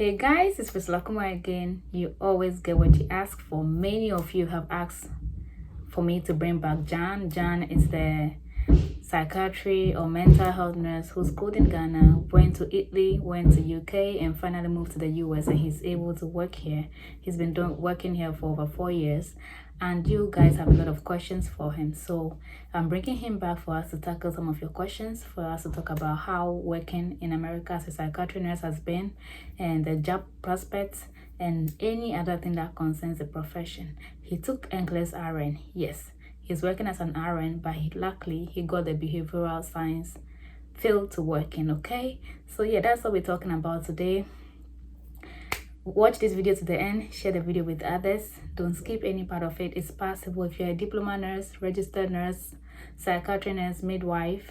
Hey guys, it's Priscilla Kumar again. You always get what you ask for. Many of you have asked for me to bring back John. John is the psychiatry or mental health nurse who schooled in Ghana, went to Italy, went to UK, and finally moved to the US, and he's able to work here. He's been working here for over 4 years, and you guys have a lot of questions for him. So I'm bringing him back for us to tackle some of your questions, for us to talk about how working in America as a psychiatry nurse has been, and the job prospects, and any other thing that concerns the profession. He took Nclex RN, yes. He's working as an RN, but luckily he got the behavioral science field to work in, okay? So yeah, that's what we're talking about today. Watch this video to the end, share the video with others. Don't skip any part of it. It's possible if you're a diploma nurse, registered nurse, psychiatry nurse, midwife,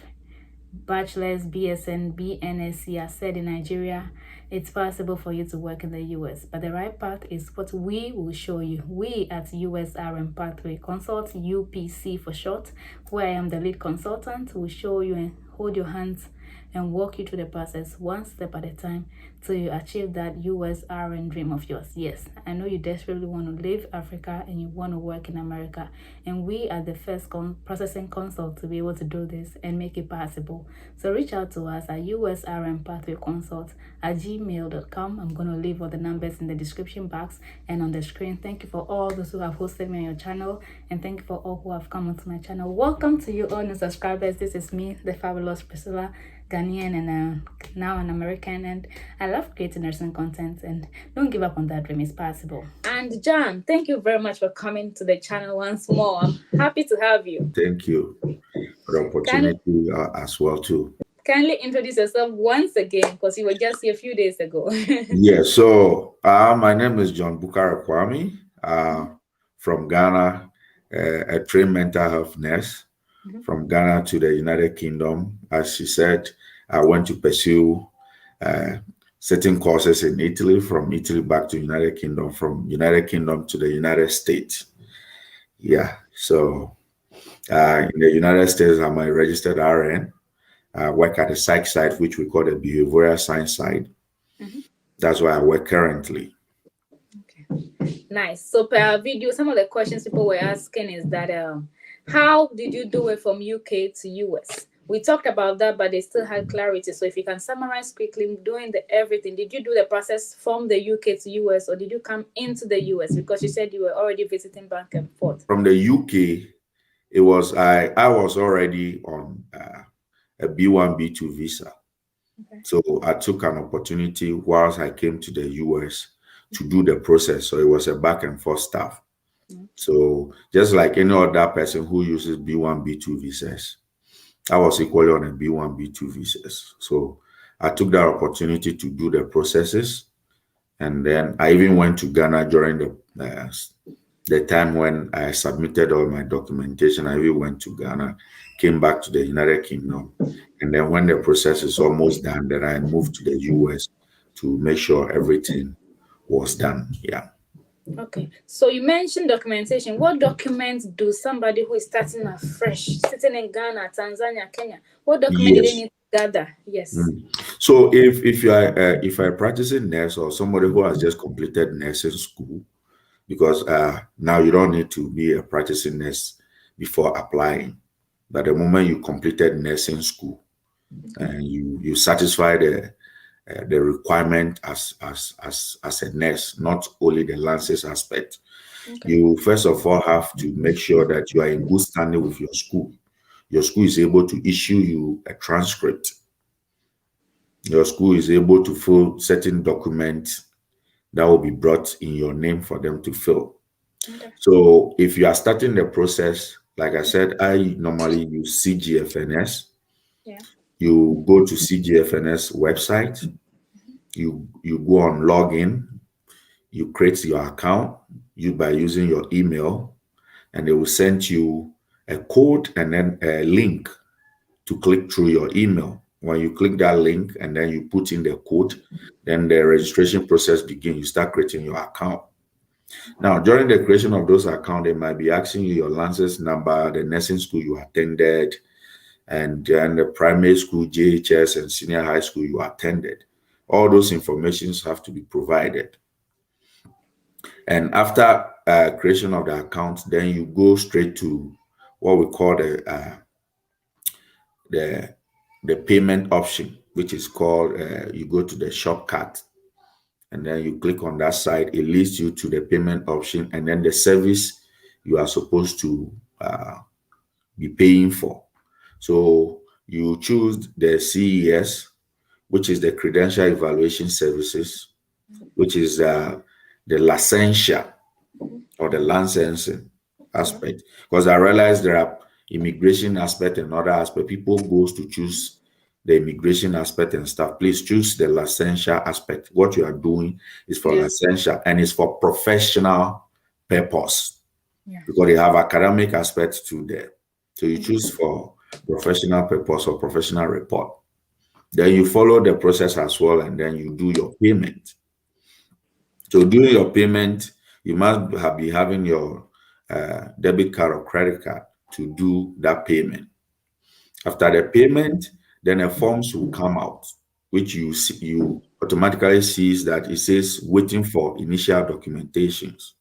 bachelor's, BSN, BNSC, as said in Nigeria, it's possible for you to work in the US. But the right path is what we will show you. We at USRN Pathway Consult, UPC for short, where I am the lead consultant, will show you and hold your hands and walk you through the process one step at a time till you achieve that USRN dream of yours. Yes, I know you desperately want to leave Africa and you want to work in America, and we are the first processing consult to be able to do this and make it possible. So reach out to us at USRN Pathway Consult at gmail.com. I'm going to leave all the numbers in the description box and on the screen. Thank you for all those who have hosted me on your channel, and thank you for all who have come onto my channel. Welcome to you all new subscribers. This is me, the fabulous Priscilla, Ghanaian and now an American, and I love creating nursing content, and don't give up on that dream. It's possible. And John, thank you very much for coming to the channel once more. I'm happy to have you. Thank you for the opportunity as well too. Kindly introduce yourself once again, because you were just here a few days ago. Yeah, so my name is John Bukara Kwame, from Ghana, a trained mental health nurse. From Ghana to the United Kingdom. As she said, I went to pursue certain courses in Italy, from Italy back to United Kingdom, from United Kingdom to the United States. Yeah, so in the United States, I'm a registered RN. I work at the psych side, which we call the behavioral science side. That's where I work currently. Okay, nice. So per video, some of the questions people were asking is that how did you do it from UK to US? We talked about that, but they still had clarity. So if you can summarize quickly, doing everything, did you do the process from the UK to US, or did you come into the US? Because you said you were already visiting back and forth. From the UK, it was I was already on a B1, B2 visa. Okay. So I took an opportunity whilst I came to the US to do the process. So it was a back and forth stuff. So just like any other person who uses B1, B2 visas, I was equally on a B1, B2 visas. So I took that opportunity to do the processes. And then I even went to Ghana during the time when I submitted all my documentation. I even went to Ghana, came back to the United Kingdom. And then when the process is almost done, then I moved to the US to make sure everything was done. Yeah. Okay, so you mentioned documentation. What documents do somebody who is starting afresh, sitting in Ghana, Tanzania, Kenya, what documents do they need to gather? Yes. So if you are if you're a practicing nurse or somebody who has just completed nursing school, because now you don't need to be a practicing nurse before applying, but the moment you completed nursing school and you satisfy the requirement as a nurse, not only the license aspect. Okay. You first of all have to make sure that you are in good standing with your school. Your school is able to issue you a transcript. Your school is able to fill certain documents that will be brought in your name for them to fill. Okay. So if you are starting the process, like I said, I normally use CGFNS. Yeah. You go to CGFNS website, you go on login, you create your account by using your email, and they will send you a code and then a link to click through your email. When you click that link and then you put in the code, then the registration process begins. You start creating your account. Now, during the creation of those accounts, they might be asking you your license number, the nursing school you attended, and then the primary school, JHS, and senior high school you attended. All those informations have to be provided. And after creation of the account, then you go straight to what we call the payment option, which is called, you go to the shortcut, and then you click on that side. It leads you to the payment option, and then the service you are supposed to be paying for. So you choose the CES, which is the Credential Evaluation Services, which is the licensure or the licensing aspect. Because I realize there are immigration aspect and other aspect. People goes to choose the immigration aspect and stuff. Please choose the licensure aspect. What you are doing is for licensure, and it's for professional purpose. Because they have academic aspects to there. So you choose for professional purpose or professional report. Then you follow the process as well, and then you do your payment. So doing your payment, you must be having your debit card or credit card to do that payment. After the payment, then the forms will come out, which you automatically sees that it says waiting for initial documentations.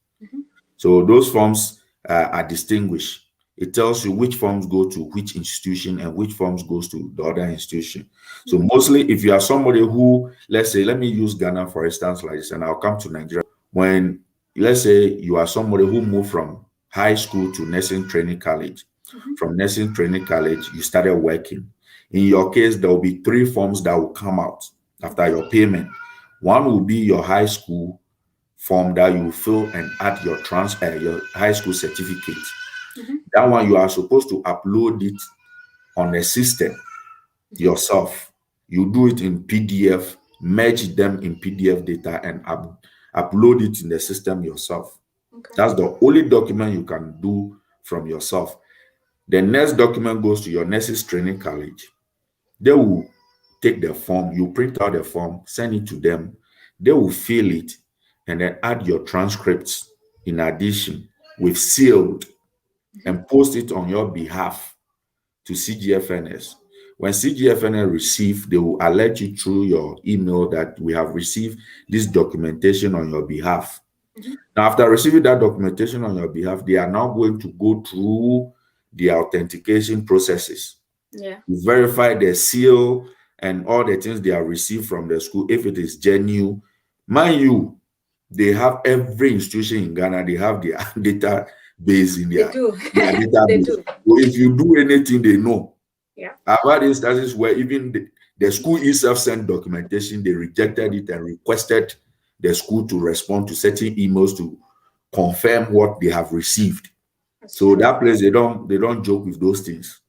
So those forms are distinguished. It tells you which forms go to which institution and which forms goes to the other institution. So mostly, if you are somebody who, let's say, let me use Ghana for instance like this, and I'll come to Nigeria. When, let's say, you are somebody who moved from high school to nursing training college. From nursing training college, you started working. In your case, there will be 3 forms that will come out after your payment. One will be your high school form that you fill and add your high school certificate. That one, you are supposed to upload it on the system yourself. You do it in PDF, merge them in PDF data, and upload it in the system yourself. That's the only document you can do from yourself. The next document goes to your nurses training college. They will take the form, you print out the form, send it to them. They will fill it and then add your transcripts in addition with sealed and post it on your behalf to CGFNS. When CGFNS receive, they will alert you through your email that we have received this documentation on your behalf. Now, after receiving that documentation on your behalf, they are now going to go through the authentication processes. To verify the seal and all the things they have received from the school, if it is genuine. Mind you, they have every institution in Ghana, they have their database in their database. So if you do anything, they know. I've had instances where even the school itself sent documentation, they rejected it and requested the school to respond to certain emails to confirm what they have received. So that place, they don't joke with those things.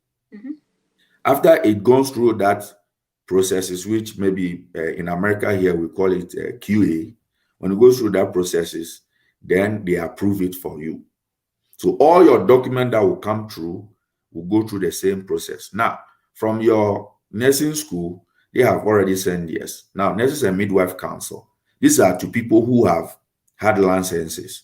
After it goes through that processes, which maybe in America here we call it QA, when it goes through that processes, then they approve it for you. So all your document that will come through will go through the same process. Now, from your nursing school, they have already sent yes. Now, Nurses and Midwife Council, these are to people who have had licenses.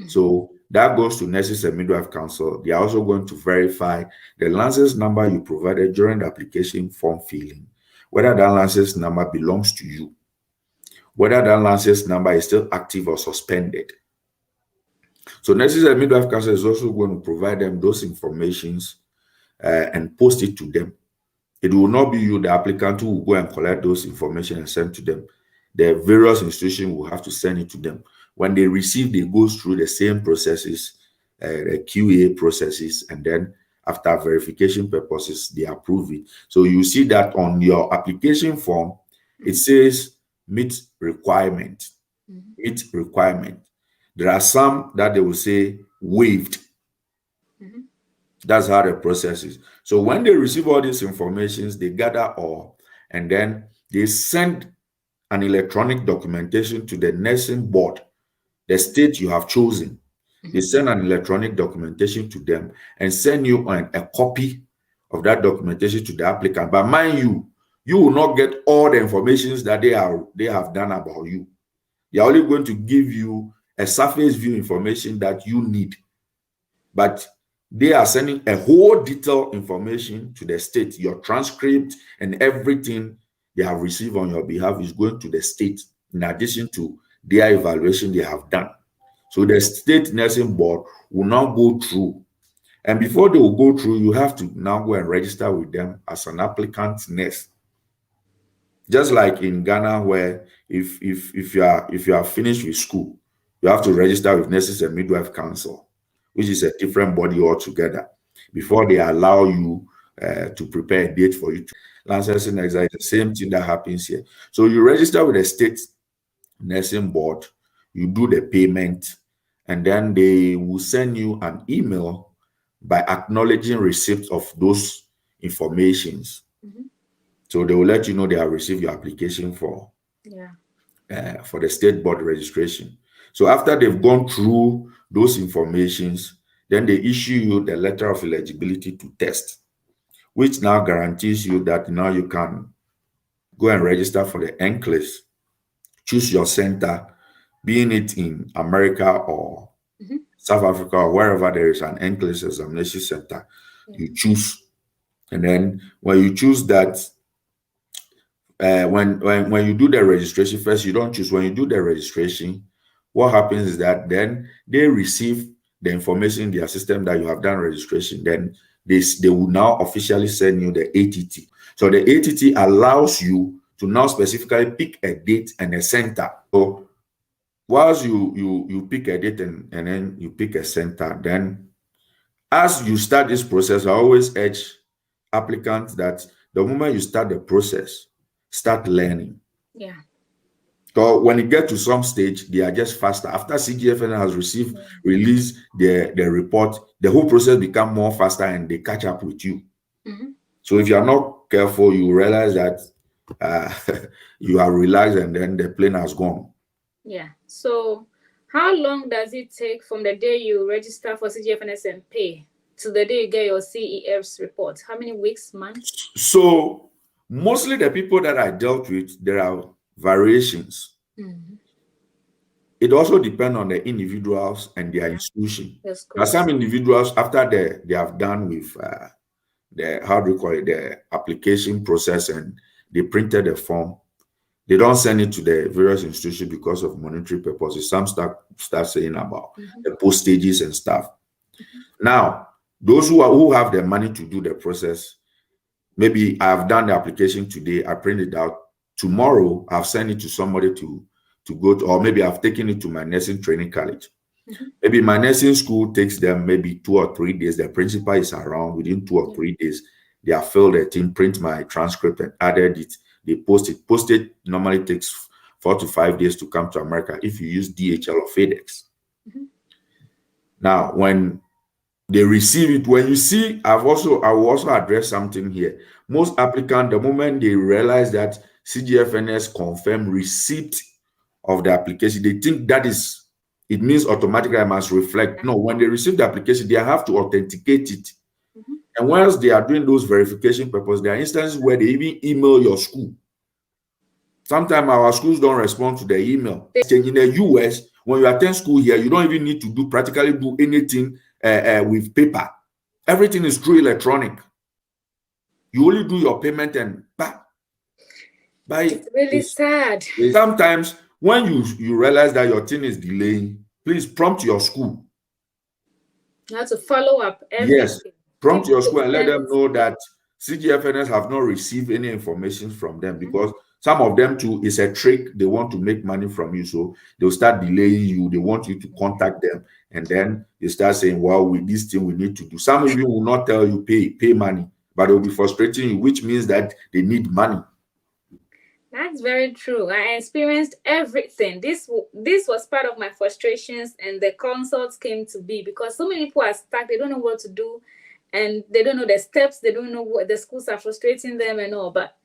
So that goes to Nurses and Midwife Council. They are also going to verify the license number you provided during the application form filling, whether that license number belongs to you, whether that license number is still active or suspended. So Nurses and Midwife Council is also going to provide them those informations and post it to them. It will not be you, the applicant, who will go and collect those information and send to them. The various institutions will have to send it to them. When they receive, they go through the same processes, the QA processes, and then after verification purposes, they approve it. So you see that on your application form, it says meet requirement. Meet requirement. There are some that they will say waived. That's how the process is. So when they receive all these informations, they gather all, and then they send an electronic documentation to the nursing board, the state you have chosen. They send an electronic documentation to them and send you a copy of that documentation to the applicant. But mind you, you will not get all the information that they have done about you. They are only going to give you a surface view information that you need. But they are sending a whole detailed information to the state, your transcript and everything they have received on your behalf is going to the state in addition to their evaluation they have done. So the state nursing board will now go through, and before they will go through, you have to now go and register with them as an applicant nurse. Just like in Ghana, where if you are finished with school, you have to register with Nurses and Midwife Council, which is a different body altogether, before they allow you to prepare a date for you to licensing exam. The same thing that happens here. So you register with the state nursing board, you do the payment, and then they will send you an email by acknowledging receipt of those informations. So they will let you know they have received your application for the state board registration. So after they've gone through those informations, then they issue you the letter of eligibility to test, which now guarantees you that now you can go and register for the Nclex. Choose your center, being it in America or South Africa or wherever there is an Nclex examination center, you choose. And then when you choose that, when you do the registration, first you don't choose. When you do the registration, what happens is that then they receive the information in their system that you have done registration. Then they will now officially send you the ATT. So the ATT allows you to now specifically pick a date and a center. So whilst you pick a date and then you pick a center, then as you start this process, I always urge applicants that the moment you start the process, start learning. Yeah. So when you get to some stage, they are just faster. After CGFN has released the report, the whole process become more faster and they catch up with you. So if you are not careful, you realize that you are relaxed and then the plane has gone. Yeah. So how long does it take from the day you register for CGFNS and pay to the day you get your CEF's report? How many weeks, months? So mostly the people that I dealt with, there are variations. It also depends on the individuals and their institution. Now, some individuals, after they have done with the application process and they printed the form, they don't send it to the various institutions because of monetary purposes. Some start saying about the postages and stuff. Now, those who have the money to do the process, maybe I've done the application today, I print it out. Tomorrow, I've sent it to somebody to go to, or maybe I've taken it to my nursing training college. Maybe my nursing school takes them maybe 2 or 3 days. The principal is around within 2 or 3 days. They have filled it in, print my transcript and added it. They post it. Posted normally takes 4 to 5 days to come to America if you use DHL or FedEx. Now, when they receive it, when you see, I will also address something here. Most applicants, the moment they realize that CGFNS confirm receipt of the application, they think that it means automatically I must reflect. No, when they receive the application, they have to authenticate it. And once they are doing those verification purposes, there are instances where they even email your school. Sometimes our schools don't respond to the email. In the US, when you attend school here, you don't even need to practically do anything with paper. Everything is through electronic. You only do your payment and it's really sad. Sometimes when you realize that your thing is delaying, please prompt your school. You have to follow up everything. Yes, prompt your school and let them know that CGFNS have not received any information from them, because some of them too is a trick. They want to make money from you, so they'll start delaying you. They want you to contact them, and then they start saying, well, with this thing we need to do. Some of you will not tell you pay money, but they'll be frustrating you, which means that they need money. That's very true. I experienced everything. This was part of my frustrations, and the consults came to be because so many people are stuck. They don't know what to do, and they don't know the steps. They don't know what the schools are frustrating them and all. But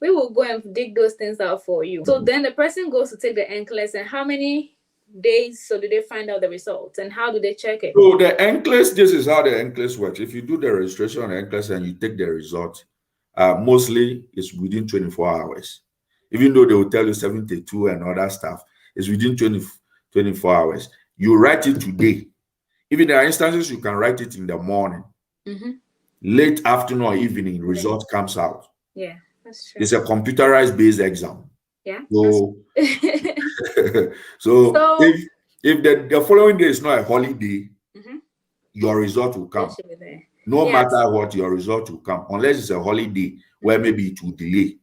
we will go and dig those things out for you. So then the person goes to take the Nclex, and how many days so do they find out the results, and how do they check it? So the Nclex, this is how the Nclex works. If you do the registration on the Nclex and you take the result, mostly it's within 24 hours. Even though they will tell you 72 and other stuff, it's within 24 hours. You write it today. Even there are instances you can write it in the morning. Late afternoon or evening, result comes out. Yeah. That's true. It's a computerized based exam. Yeah. So, so if the following day is not a holiday, your result will come. No matter what, your result will come, unless it's a holiday where maybe it will delay.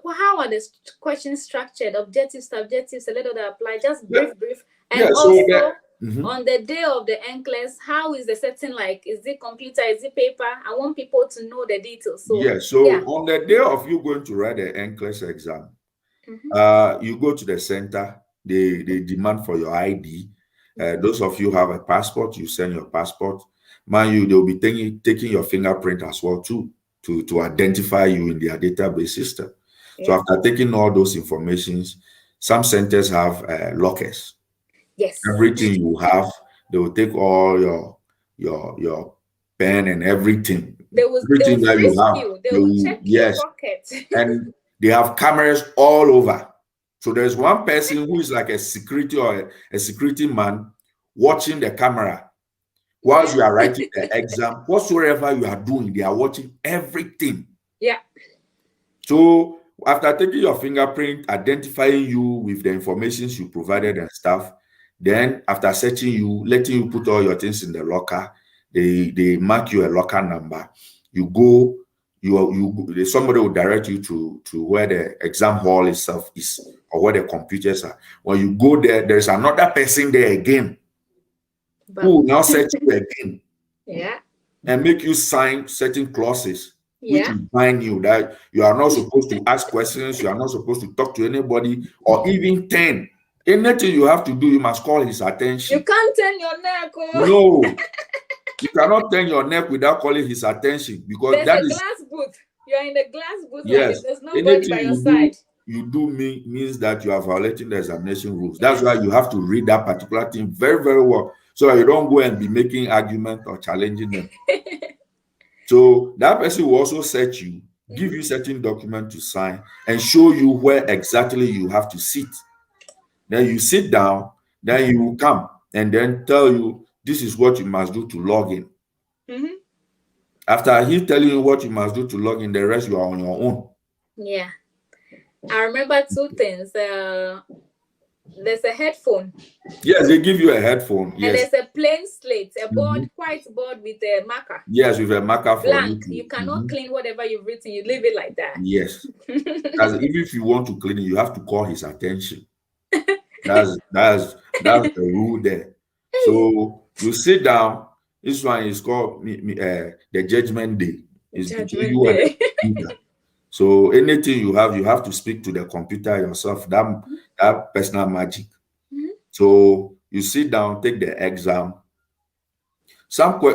How are the questions structured? Objectives, subjectives, a little that apply, just brief. And also, on the day of the Nclex, how is the setting like? Is it computer? Is it paper? I want people to know the details. So, on the day of you going to write the Nclex exam, you go to the center, they demand for your ID. Those of you who have a passport, you send your passport. Man, they'll be taking your fingerprint as well too, to identify you in their database system. So after taking all those informations, some centers have lockers. Yes. Everything you have, they will take all your pen and everything. Everything that you have, they will check your pocket. And they have cameras all over. So there's one person who is like a security or a security man watching the camera whilst you are writing the exam. Whatsoever you are doing, they are watching everything. Yeah. So after taking your fingerprint, identifying you with the information you provided and stuff, then after searching you, letting you put all your things in the locker, they mark you a locker number. You go, somebody will direct you to where the exam hall itself is or where the computers are. When you go there, there's another person there again who will now search you again. Yeah. And make you sign certain clauses which will bind you that you are not supposed to ask questions, you are not supposed to talk to anybody or even turn. Anything you have to do, you must call his attention. You can't turn your neck. No. You cannot turn your neck without calling his attention because there's a glass booth. You're in the glass booth. Yes. There's nobody by your side. You do means that you are violating the examination rules. That's why you have to read that particular thing very, very well. So you don't go and be making argument or challenging them. So that person will also search you, give you certain document to sign, and show you where exactly you have to sit. Then you sit down, then you will come and then tell you this is what you must do to log in. After he telling you what you must do to log in, the rest you are on your own. Yeah. I remember two things. There's a headphone. Yes, they give you a headphone. Yes. And there's a plain slate, a board, white board with a marker. Yes, with a marker for blank. You cannot clean whatever you've written. You leave it like that. Yes. Even if you want to clean it, you have to call his attention. That's the rule there. So you sit down. This one is called the judgment day. It's between you and the computer. So anything you have to speak to the computer yourself. That personal magic. So you sit down, take the exam. The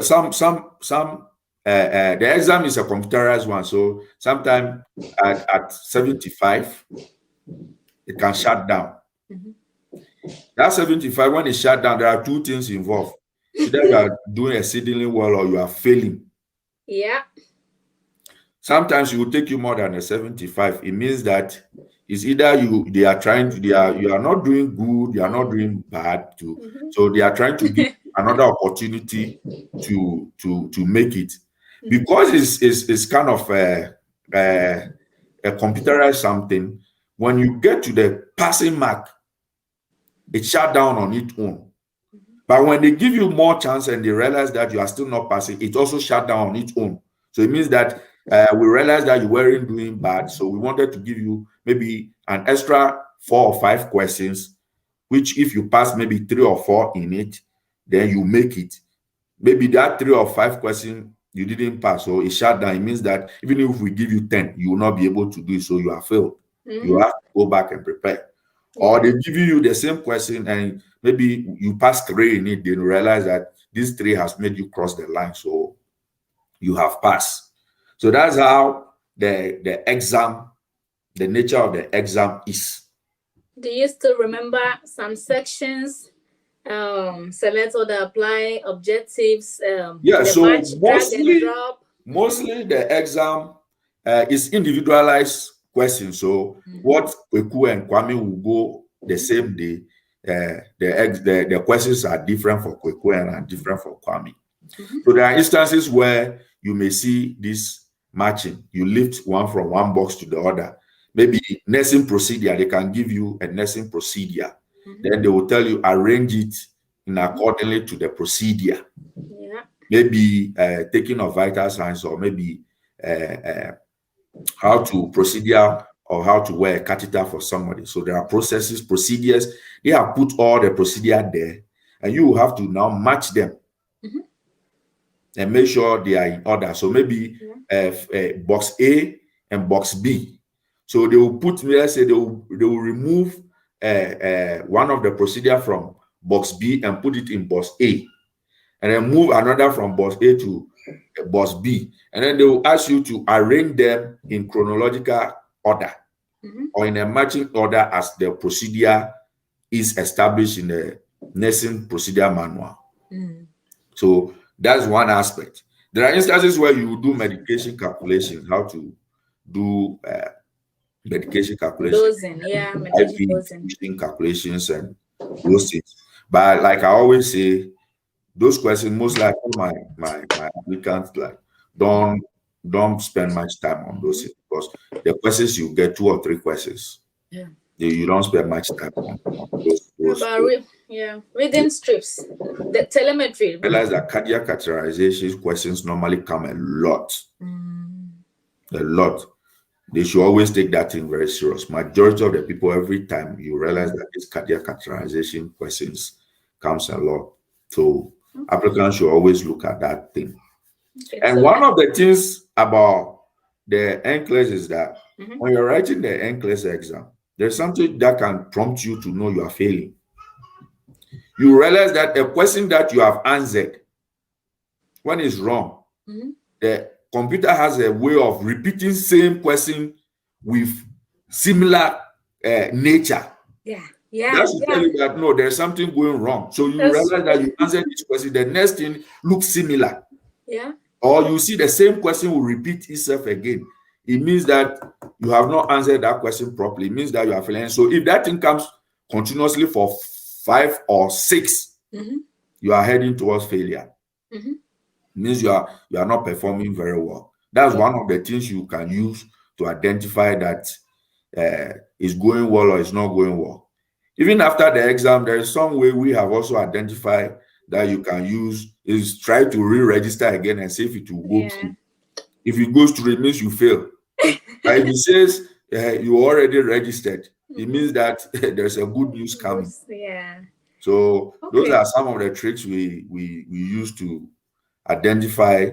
exam is a computerized one. So sometimes at 75, it can shut down. That 75, when it shut down, there are two things involved. Either you are doing exceedingly well or you are failing. Yeah. Sometimes it will take you more than a 75. It means that it's either you are not doing good, you are not doing bad too. So they are trying to give another opportunity to make it. Because it's kind of a computerized something. When you get to the passing mark, it shut down on its own. But when they give you more chance and they realize that you are still not passing, it also shut down on its own. So it means that we realized that you weren't doing bad. So we wanted to give you maybe an extra 4 or 5 questions, which if you pass maybe 3 or 4 in it, then you make it. Maybe that 3 or 5 questions you didn't pass, so it shut down. It means that even if we give you 10, you will not be able to do it, so you are failed. You have to go back and prepare. Or they give you the same question and maybe you pass 3 in it, then you realize that this 3 has made you cross the line, so you have passed. So that's how the exam, the nature of the exam is. Do you still remember some sections? Select or apply objectives. Yeah, so mostly the exam is individualized questions. So what Kweku and Kwame will go the same day. The questions are different for Kweku and are different for Kwame. So there are instances where you may see this matching. You lift one from one box to the other. Maybe nursing procedure, they can give you a nursing procedure. Then they will tell you arrange it in accordingly to the procedure. Yeah. Maybe taking of vital signs, or maybe how to procedure or how to wear a catheter for somebody. So there are processes, procedures. They have put all the procedure there, and you will have to now match them and make sure they are in order. So maybe box A and box B. So they will put, let's say they will remove one of the procedure from box B and put it in box A, and then move another from box A to box B, and then they will ask you to arrange them in chronological order or in a matching order as the procedure is established in the nursing procedure manual. So that's one aspect. There are instances where you do medication calculations, how to do medication calculations, Dosing, medication dosing calculations, and those things. But like I always say, those questions, most likely my applicants, like, don't spend much time on those things, because the questions, you get 2 or 3 questions. You don't spend much time on those. Reading strips, the telemetry. Realize that cardiac catheterization questions normally come a lot. A lot. They should always take that thing very serious. Majority of the people, every time you realize that these cardiac catheterization questions comes a lot. So applicants should always look at that thing. And so one of the things about the Nclex is that when you're writing the Nclex exam, there's something that can prompt you to know you are failing. You realize that a question that you have answered, when it's wrong, the computer has a way of repeating same question with similar nature. That's to tell you that no, there's something going wrong. So you realize that you answered this question, the next thing looks similar. Or you see the same question will repeat itself again. It means that you have not answered that question properly. It means that you are failing. So if that thing comes continuously for 5 or 6, you are heading towards failure. It means you are not performing very well. That's one of the things you can use to identify that it's going well or it's not going well. Even after the exam, there is some way we have also identified that you can use, is try to re-register again and see if it will go through. If it goes through, it means you fail. But if it says you already registered, it means that there's a good news coming. So those are some of the tricks we use to identify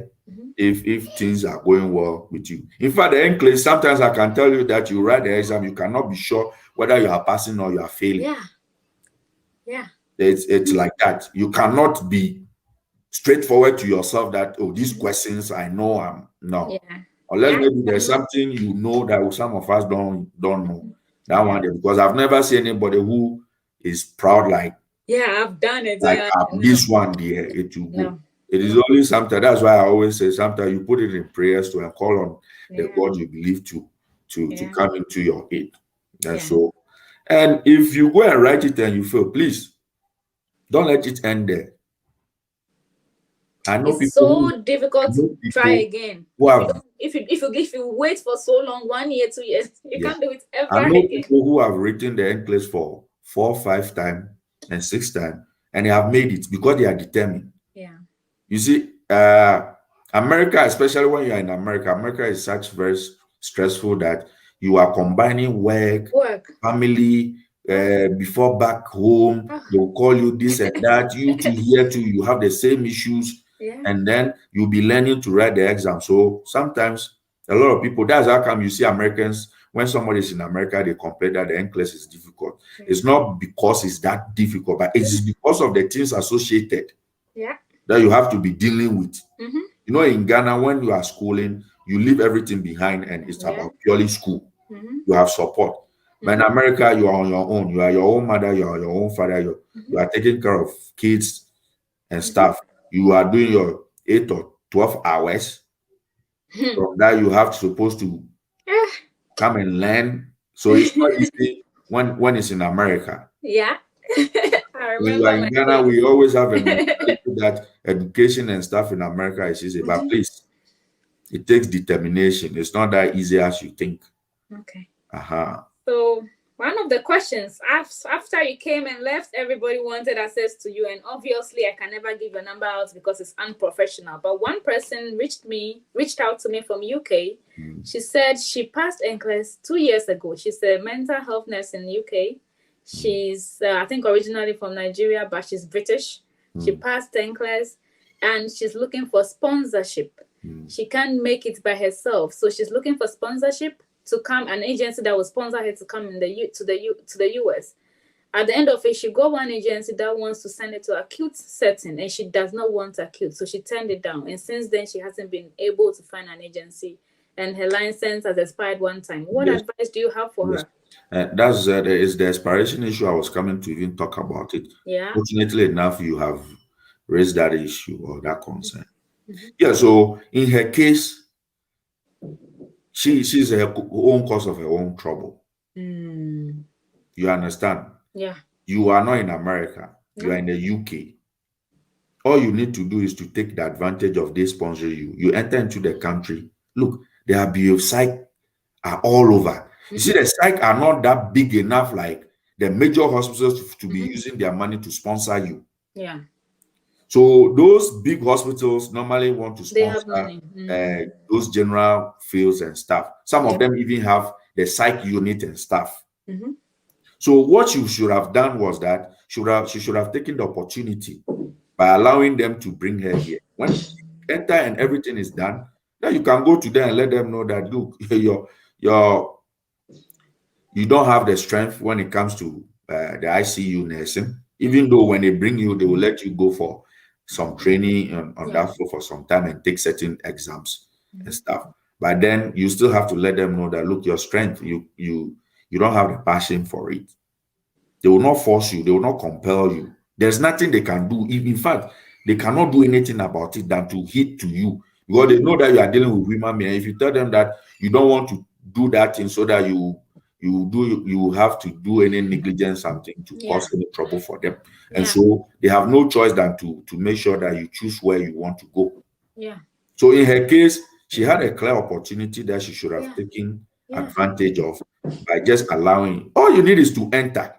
if things are going well with you. In fact, the Nclex, sometimes I can tell you that you write the exam, you cannot be sure whether you are passing or you are failing. It's like that. You cannot be straightforward to yourself that, oh, these questions I know I'm no. Unless maybe there's something you know that some of us don't know. That one, because I've never seen anybody who is proud like, I've done it. Like this one there, it will go. It is only sometimes. That's why I always say sometimes you put it in prayers to and call on the God you believe to come into your aid. And so, and if you go and write it and you fail, please don't let it end there. I know it's so difficult to try again. If you wait for so long, 1 year, 2 years, you can't do it ever again. I know people who have written the Nclex for 4, 5 times and 6 times, and they have made it because they are determined. You see, America, especially when you are in America, America is such very stressful that you are combining work, family, before back home, they'll call you this and that, you two here too, you have the same issues, and then you'll be learning to write the exam. So sometimes a lot of people, that's how come you see Americans, when somebody is in America, they complain that the Nclex is difficult. It's not because it's that difficult, but it's because of the things associated that you have to be dealing with. You know, in Ghana, when you are schooling, you leave everything behind and it's about purely school. You have support. But in America, you are on your own. You are your own mother, you are your own father, you are taking care of kids and stuff. You are doing your 8 or 12 hours. From that, you have supposed to come and learn. So it's not easy when it's in America. When you are in Ghana, we always have a mentality that education and stuff in America is easy. But please, It takes determination. It's not that easy as you think. Okay. So one of the questions after you came and left, everybody wanted access to you, and obviously I can never give your number out because it's unprofessional. But one person reached out to me from UK. She said she passed Nclex 2 years ago. She's a mental health nurse in the UK. She's I think originally from Nigeria, but she's British. She passed Nclex and she's looking for sponsorship. She can't make it by herself, so she's looking for sponsorship to come, an agency that will sponsor her to come to the US. At the end of it, she got one agency that wants to send her to acute setting, and she does not want acute, so she turned it down. And since then, she hasn't been able to find an agency, and her license has expired one time. What advice do you have for her? That's is the expiration issue. I was coming to even talk about it. Yeah. Fortunately enough, you have raised that issue or that concern. Yeah. So in her case, she's her own cause of her own trouble. You understand? Yeah. You are not in America. You are in the UK. All you need to do is to take the advantage of this sponsor you. You enter into the country. Look, there are psych are all over. You see, the psych are not that big enough like the major hospitals to be using their money to sponsor you. Yeah. So those big hospitals normally want to They have sponsor money. those general fields and staff. Some of them even have the psych unit and staff. So what you should have done was that she should have taken the opportunity by allowing them to bring her here. When she enter and everything is done, then you can go to them and let them know that, look, you don't have the strength when it comes to the ICU nursing. Even though when they bring you, they will let you go for some training on that floor for some time and take certain exams and stuff. But then you still have to let them know that, look, your strength, you don't have the passion for it. They will not force you. They will not compel you. There's nothing they can do. In fact, they cannot do anything about it than to hit to you, because they know that you are dealing with women. And if you tell them that you don't want to do that thing so that you have to do any negligence something to cause any trouble for them. And so they have no choice than to make sure that you choose where you want to go. Yeah. So in her case, she had a clear opportunity that she should have taken advantage of by just allowing. All you need is to enter.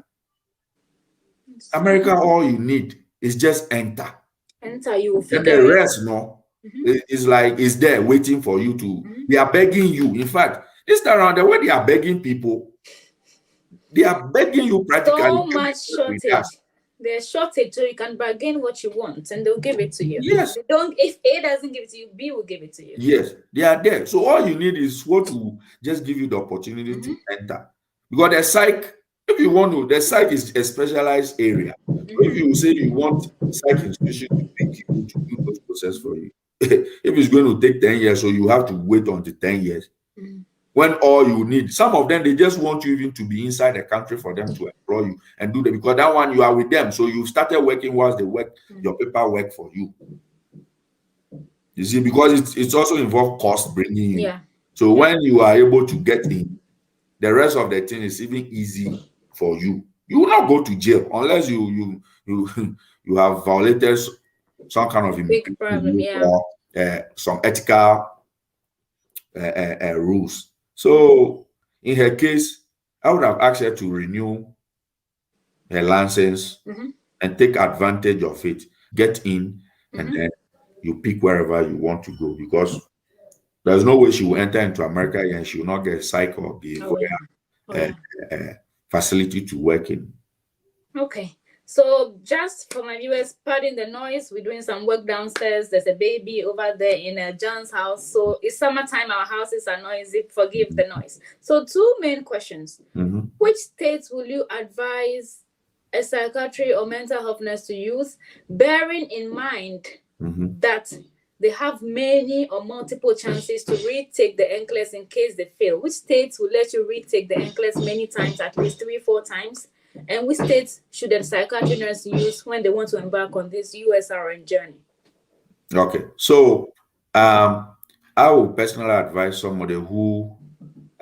America, all you need is just enter. Enter, you will figure and the rest, no. It's like it's there waiting for you to. They are begging you. In fact, this time around, the way they are begging people, they are begging you practically. So much shortage. There's shortage, so you can bargain what you want, and they'll give it to you. Yes. They don't. If A doesn't give it to you, B will give it to you. Yes, they are there. So all you need is what to just give you the opportunity to enter. Because the psych, if you want to, the psych is a specialized area. So if you say you want psych institution to pick you to do those process for you, if it's going to take 10 years, so you have to wait until 10 years. When all you need, some of them, they just want you even to be inside the country for them to employ you and do that, because that one you are with them. So you started working whilst they work, your paperwork for you. You see, because it's also involved cost bringing you. Yeah. So when you are able to get in, the rest of the thing is even easy for you. You will not go to jail unless you have violated some kind of big problem, or some ethical rules. So in her case, I would have asked her to renew her license and take advantage of it, get in, and then you pick wherever you want to go, because there's no way she will enter into America and she will not get a psych or behavioral facility to work in. Okay. So just for my viewers, pardon the noise. We're doing some work downstairs. There's a baby over there in John's house. So it's summertime. Our houses are noisy. Forgive the noise. So two main questions. Which states will you advise a psychiatry or mental health nurse to use, bearing in mind that they have many or multiple chances to retake the Nclex in case they fail? Which states will let you retake the Nclex many times, at least 3-4 times? And which states should a psychiatry nurse use when they want to embark on this USRN journey? Okay, so I would personally advise somebody who,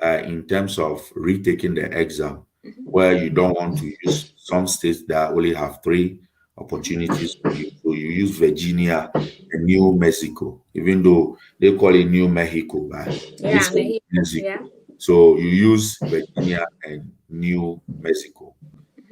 in terms of retaking the exam, where you don't want to use some states that only have 3 opportunities for you. So you use Virginia, New Mexico, even though they call it New Mexico, but it's Mexico. Mexico. Yeah. So you use Virginia and New Mexico.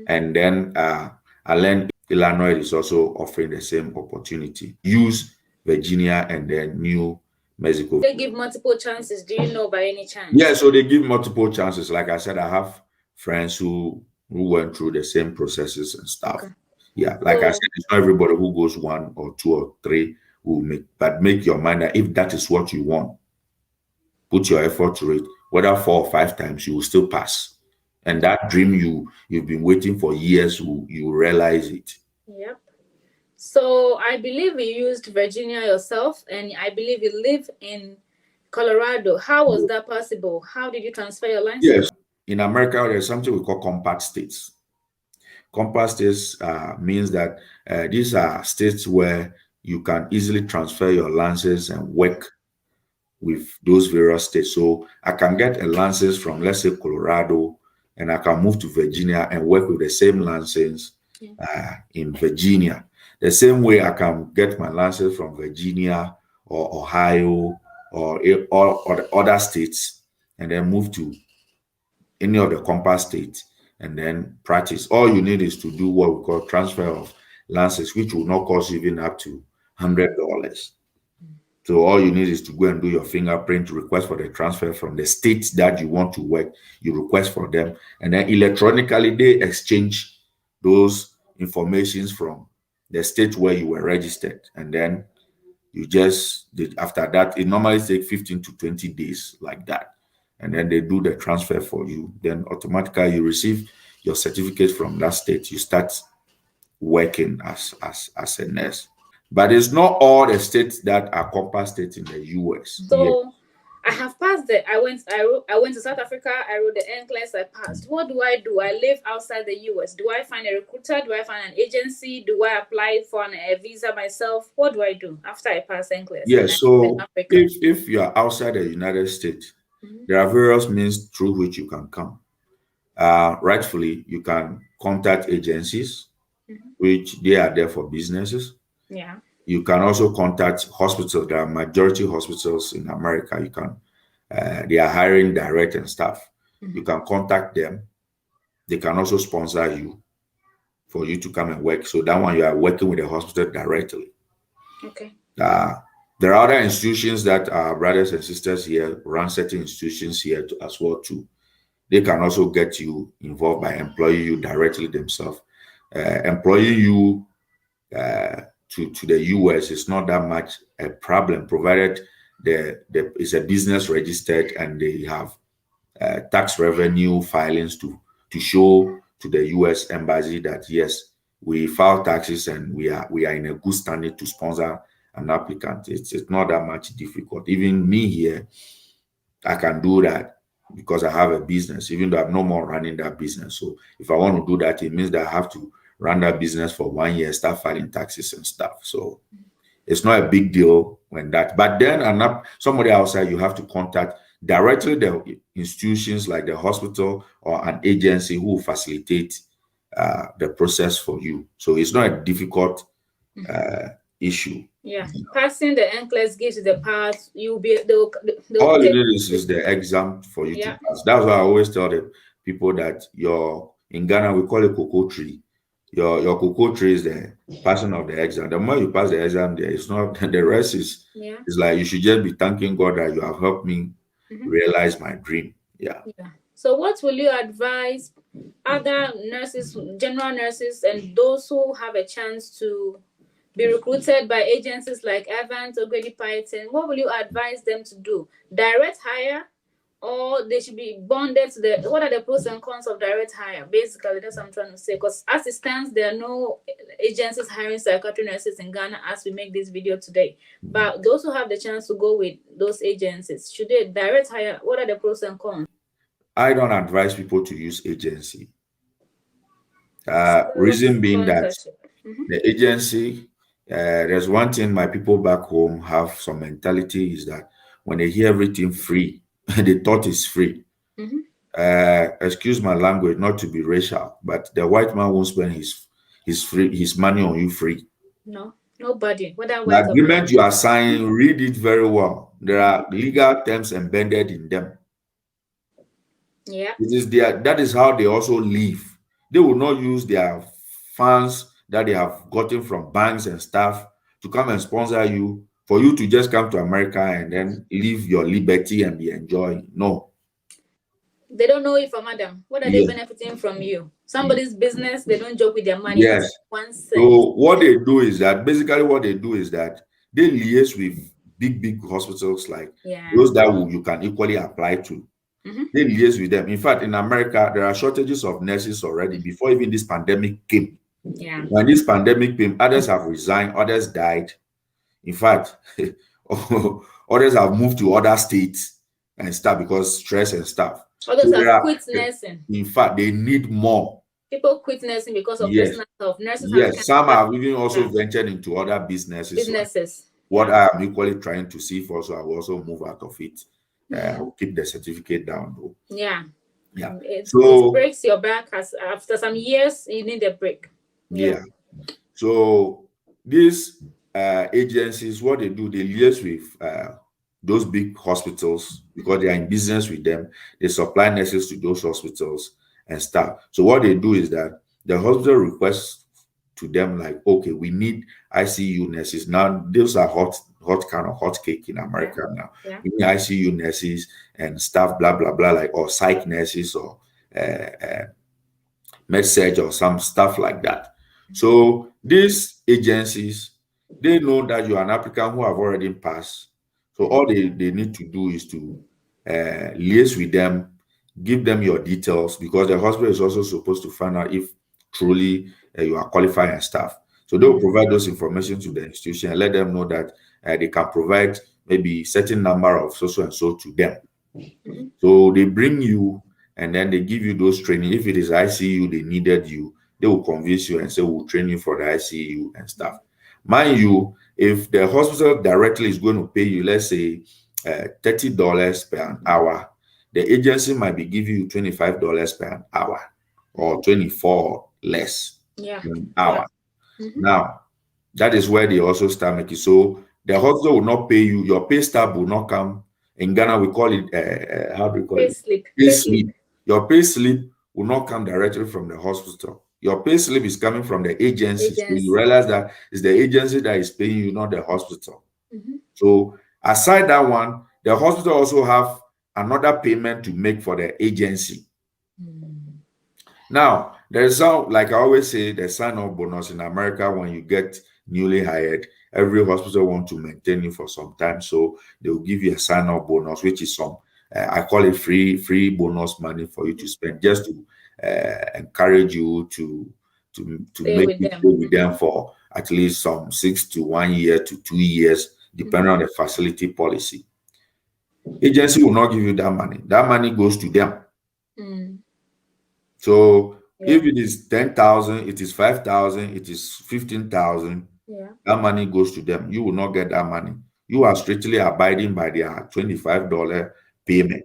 And then I learned Illinois is also offering the same opportunity. Use Virginia and then New Mexico. They give multiple chances. Do you know by any chance? Yeah, so they give multiple chances. Like I said, I have friends who went through the same processes and stuff. Okay. Yeah, like I said, it's not everybody who goes 1 or 2 or 3 who make, but make your mind that if that is what you want, put your effort to it. Whether 4 or 5 times, you will still pass. And that dream you've been waiting for years, you realize it. Yep. So I believe you used Virginia yourself, and I believe you live in Colorado. How was that possible? How did you transfer your license? Yes, in America, there's something we call compact states. Compact states means that these are states where you can easily transfer your license and work with those various states. So I can get a license from, let's say, Colorado, and I can move to Virginia and work with the same license in Virginia. The same way I can get my license from Virginia or Ohio or other states and then move to any of the compact states and then practice. All you need is to do what we call transfer of license, which will not cost even up to $100. So all you need is to go and do your fingerprint request for the transfer from the states that you want to work. You request for them, and then electronically they exchange those informations from the state where you were registered, and then you just did. After that, it normally takes 15 to 20 days like that, and then they do the transfer for you. Then automatically you receive your certificate from that state. You start working as a nurse. But it's not all the states that are compact states in the US. So I have passed it. I went to South Africa, I wrote the Nclex, I passed. What do? I live outside the US. Do I find a recruiter? Do I find an agency? Do I apply for a visa myself? What do I do after I pass Nclex? Yes, so if you are outside the United States, there are various means through which you can come. Rightfully, you can contact agencies, which they are there for businesses. Yeah. You can also contact hospitals. There are majority hospitals in America. You can, they are hiring direct and staff. You can contact them. They can also sponsor you for you to come and work. So that one you are working with the hospital directly. Okay. There are other institutions that our brothers and sisters here run certain institutions here as well too. They can also get you involved by employing you directly themselves. Employing you to the US is not that much a problem, provided it's a business registered and they have tax revenue filings to show to the US embassy that yes, we file taxes and we are in a good standing to sponsor an applicant. It's not that much difficult. Even me here, I can do that because I have a business, even though I'm no more running that business. So if I want to do that, it means that I have to run that business for 1 year, start filing taxes and stuff. So it's not a big deal when that. But then somebody outside, you have to contact directly the institutions like the hospital or an agency who will facilitate the process for you. So it's not a difficult issue. Yeah, passing the Nclex gives you the pass. You'll be all it is the exam for you to pass. That's why I always tell the people that in Ghana we call it cocoa tree. Your cocoa tree is the passing of the exam. The more you pass the exam, there is not the rest is like you should just be thanking God that you have helped me realize my dream. Yeah. So what will you advise other nurses, general nurses, and those who have a chance to be recruited by agencies like Evans or Grady Python? What will you advise them to do? Direct hire, or they should be bonded to what are the pros and cons of direct hire? Basically, that's what I'm trying to say. Because as it stands, there are no agencies hiring psychiatric nurses in Ghana as we make this video today. But those who have the chance to go with those agencies, should they direct hire? What are the pros and cons? I don't advise people to use agency. Reason being that the agency, there's one thing my people back home have some mentality is that when they hear everything free, they thought it's free. Excuse my language, not to be racial, but the white man won't spend his money on you free. No. Nobody, whether The white or black. agreement you are signing, read it very well. There are legal terms embedded in them. Yeah. It is that is how they also live. They will not use their funds that they have gotten from banks and stuff to come and sponsor you for you to just come to America and then live your liberty and be enjoying. No. They don't know it for madam. What are they Yeah. benefiting from you? Somebody's business, they don't joke with their money. Yes. Not 1 cent. So what they do is that basically what they do is that they liaise with big hospitals like those that you can equally apply to. They liaise with them. In fact, in America, there are shortages of nurses already before even this pandemic came. Yeah. When this pandemic came, others have resigned, others died. In fact, others have moved to other states and stuff because stress and stuff. Others have quit nursing. In fact, they need more. People quit nursing because of Yes. personal health. Nurses Yes, some have even also ventured into other businesses. What I am equally trying to see for, so I will also move out of it. I will keep the certificate down though. Yeah. Yeah. It So breaks your back after some years, you need a break. yeah. So these agencies, what they do, they liaise with those big hospitals because they are in business with them. They supply nurses to those hospitals and stuff. So what they do is that the hospital requests to them like, okay, we need ICU nurses. Now those are hot kind of hot cake in America now. Yeah. We need ICU nurses and stuff, blah blah blah, like or psych nurses or med surg or some stuff like that. So these agencies, they know that you are an applicant who have already passed. So all they need to do is to liaise with them, give them your details because the hospital is also supposed to find out if truly you are qualified and stuff. So they will provide those information to the institution and let them know that they can provide maybe certain number of so and so to them. So they bring you and then they give you those training. If it is ICU, they needed you, they will convince you and say, we'll train you for the ICU and stuff. Mind you, if the hospital directly is going to pay you, let's say $30 per hour, the agency might be giving you $25 per hour or 24 less an hour. Now, that is where they also start making. So the hospital will not pay you, your pay stub will not come. In Ghana, we call it, how do we call it? Pay slip. Your pay slip will not come directly from the hospital. Your pay slip is coming from the agency. So you realize that it's the agency that is paying you, not the hospital. So aside that one, the hospital also have another payment to make for the agency. Now, there's some, like I always say, the sign-up bonus in America when you get newly hired. Every hospital wants to maintain you for some time, so they will give you a sign-up bonus, which is some, I call it free bonus money for you to spend, just to encourage you to make you stay with them for at least some 6 to 1 year to 2 years, depending on the facility policy. Agency will not give you that money. That money goes to them. So if it is 10,000, it is 5,000, it is 15,000. That money goes to them. You will not get that money. You are strictly abiding by their $25 payment.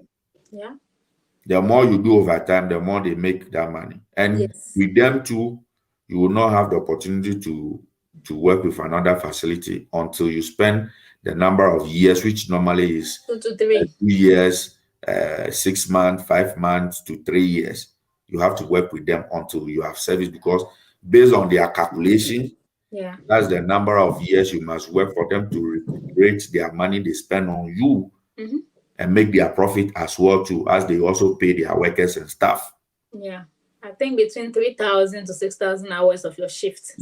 The more you do over time, the more they make that money. And with them too, you will not have the opportunity to work with another facility until you spend the number of years, which normally is 2 to 3 years, 6 months, 5 months to 3 years. You have to work with them until you have service, because based on their calculation, that's the number of years you must work for them to recuperate their money they spend on you and make their profit as well too, as they also pay their workers and staff. I think between 3,000 to 6,000 hours of your shift.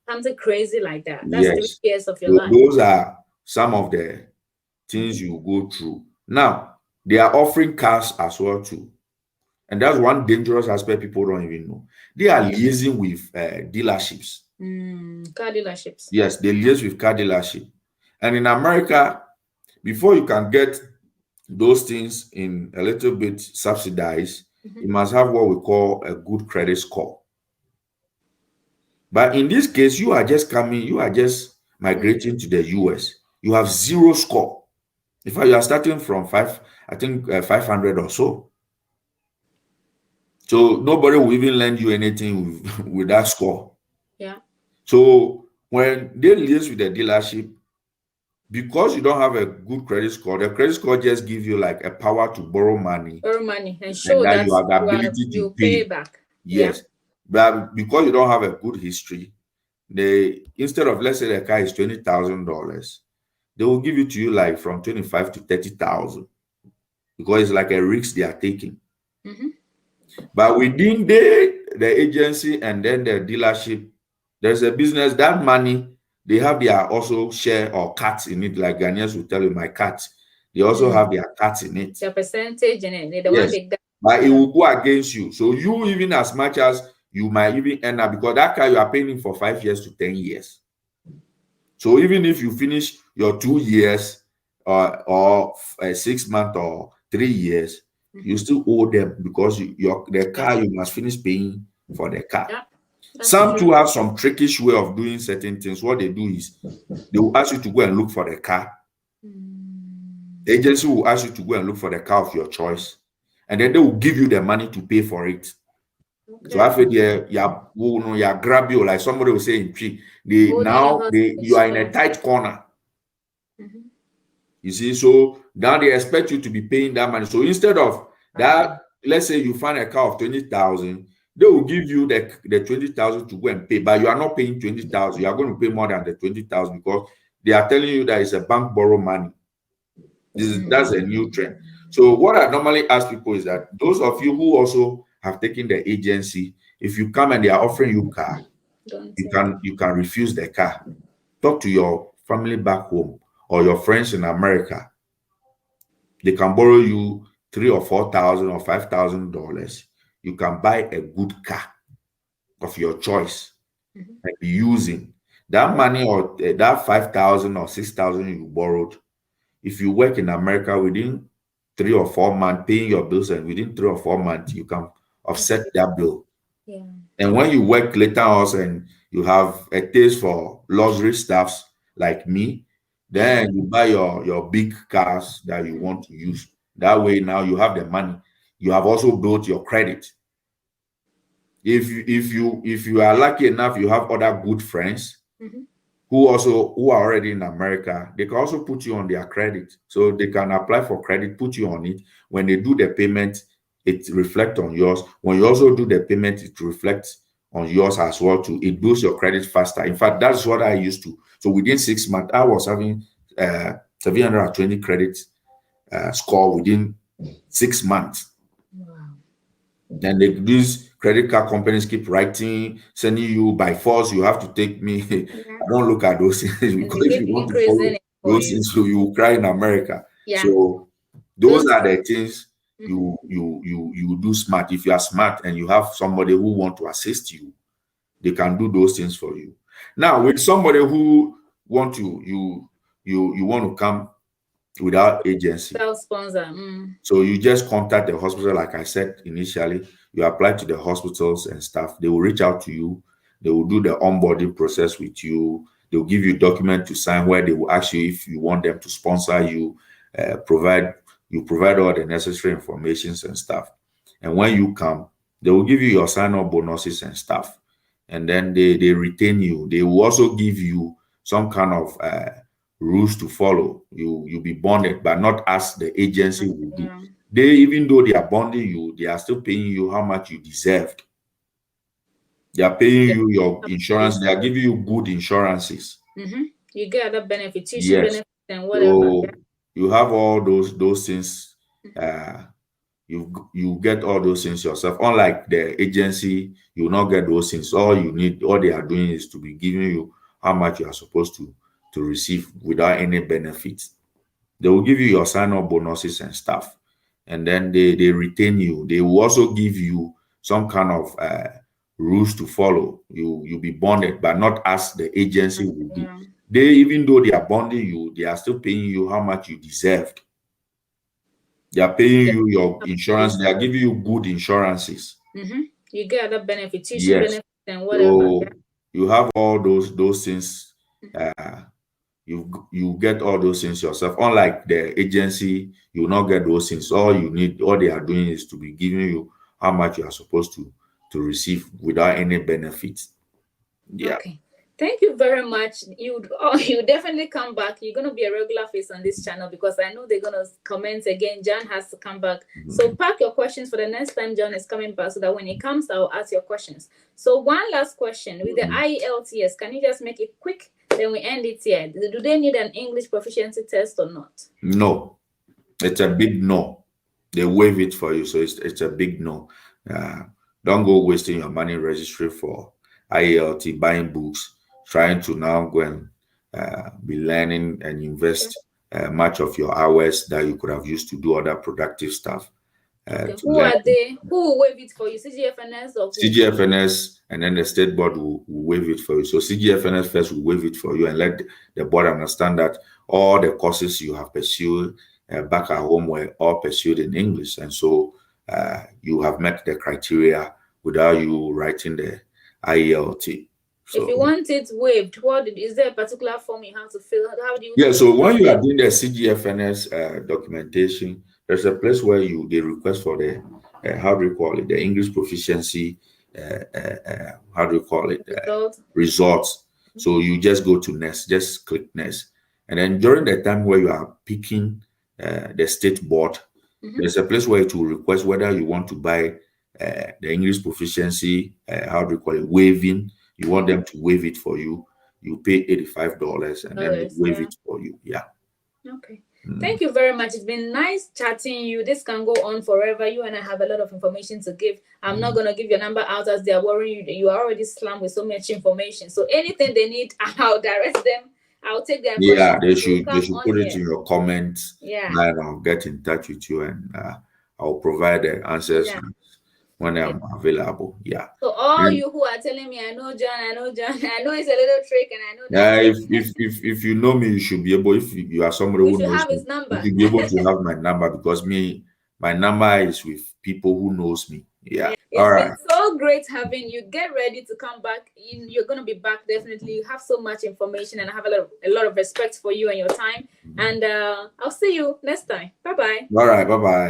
Something crazy like that. That's 3 years of your life. Those are some of the things you go through. Now, they are offering cars as well too. And that's one dangerous aspect people don't even know. They are liaising with dealerships. Car dealerships. Yes, they liaise with car dealership. And in America, before you can get those things in a little bit subsidized, you must have what we call a good credit score. But in this case, you are just migrating to the US. You have 0 score. In fact, you are starting from 500 or so. So nobody will even lend you anything with that score. Yeah. So when they liaise with the dealership, because you don't have a good credit score, the credit score just gives you like a power to borrow money, and and show that that you have the ability to you pay pay. back. Yes. But because you don't have a good history, they, instead of, let's say the car is $20,000, they will give it to you like from 25 to 30,000, because it's like a risk they are taking. But within the agency and then the dealership, there's a business. That money, they have their also share or cut in it. Like Ghanaians will tell you, my cut. They also have their cut in it. The percentage in it, the Yes. one they got. But it will go against you. So you, even as much as you might even end up, because that car you are paying for 5 years to 10 years. So even if you finish your 2 years or 6 months or 3 years, you still owe them, because the car, you must finish paying for the car. Some too have some trickish way of doing certain things. What they do is they will ask you to go and look for the car. The agency will ask you to go and look for the car of your choice, and then they will give you the money to pay for it. So I feel you grab you, like somebody will say in tree. You are in a tight corner. You see, so now they expect you to be paying that money. So instead of that, let's say you find a car of 20,000, they will give you the 20,000 to go and pay, but you are not paying 20,000. You are going to pay more than the 20,000, because they are telling you that it's a bank borrow money. That's a new trend. So what I normally ask people is that those of you who also have taken the agency, if you come and they are offering you car, you can refuse the car. Talk to your family back home or your friends in America. They can borrow you $3,000 or $4,000 or $5,000. You can buy a good car of your choice and be using that money, or that 5,000 or 6,000 you borrowed. If you work in America, within 3 or 4 months, paying your bills, and within 3 or 4 months, you can offset that bill. And when you work later on and you have a taste for luxury stuffs like me, then you buy your big cars that you want to use. That way, now you have the money. You have also built your credit. If you are lucky enough, you have other good friends who are already in America, they can also put you on their credit. So they can apply for credit, put you on it. When they do the payment, it reflects on yours. When you also do the payment, it reflects on yours as well too. It builds your credit faster. In fact, that's what I used to. So within 6 months, I was having 720 credit score within 6 months. Then these credit card companies keep writing, sending you by force. You have to take me. I don't look at those things, because if you want to follow those things, you will cry in America. So those are the things you do smart. If you are smart and you have somebody who want to assist you, they can do those things for you. Now, with somebody who want to you want to come without agency, Self-sponsor. so you just contact the hospital, like I said initially. You apply to the hospitals and stuff. They will reach out to you. They will do the onboarding process with you. They will give you a document to sign, where they will ask you if you want them to sponsor you, provide all the necessary informations and stuff. And when you come, they will give you your sign-up bonuses and stuff. And then they retain you. They will also give you some kind of rules to follow. You'll be bonded, but not as the agency will do. They, even though they are bonding you, they are still paying you how much you deserved. They are paying you your insurance. They are giving you good insurances. You get other benefits, yes. benefits and whatever. So you have all those things. You get all those things yourself. Unlike the agency, you will not get those things. All they are doing is to be giving you how much you are supposed to receive without any benefits. They will give you your sign-up bonuses and stuff, and then they retain you. They will also give you some kind of rules to follow. You'll be bonded, but not as the agency will do. They, even though they are bonding you, they are still paying you how much you deserved. They are paying you your insurance. They are giving you good insurances. You get other benefits, yes. benefits and whatever. So you have all those things. You get all those things yourself. Unlike the agency, you will not get those things. All they are doing is to be giving you how much you are supposed to receive without any benefits. Okay. Thank you very much. You definitely come back. You're gonna be a regular face on this channel because I know they're gonna comment again. John has to come back. So pack your questions for the next time John is coming back, so that when he comes, I'll ask your questions. So one last question with the IELTS, can you just make it quick? Then we end it here. Do they need an English proficiency test or not? No, it's a big no. They waive it for you, so it's a big no. Don't go wasting your money registering for IELT, buying books, trying to now go and be learning and invest much of your hours that you could have used to do other productive stuff. Who are they? Who will waive it for you? CGFNS or who? CGFNS, and then the state board will waive it for you. So CGFNS first will waive it for you and let the board understand that all the courses you have pursued back at home were all pursued in English, and so you have met the criteria without you writing the IELT. So, if you want it waived, is there a particular form you have to fill? How do you? Yeah, so when you are doing the CGFNS documentation, there's a place where they request for the how do you call it, the English proficiency how do you call it, results. So you just go to next, just click next, and then during the time where you are picking the state board, there's a place where it will request whether you want to buy the English proficiency how do you call it, waiving. You want them to waive it for you. You pay $85 and then they waive it for you. Yeah. Okay. Thank you very much. It's been nice chatting you. This can go on forever. You and I have a lot of information to give. I'm not going to give your number out as they are worrying you. You are already slammed with so much information. So anything they need, I'll direct them. I'll take their questions. Yeah, they should put it in your comments. Yeah. And I'll get in touch with you and I'll provide the answers when I'm available. Yeah. So all you who are telling me, I know John, I know it's a little trick, and I know that. If you know me, you should be able. If you are somebody who knows have his number, you should be able to have my number, because my number is with people who knows me. Yeah. It's been so great having you. Get ready to come back. You're gonna be back definitely. You have so much information, and I have a lot of respect for you and your time. And I'll see you next time. Bye bye. All right. Bye bye.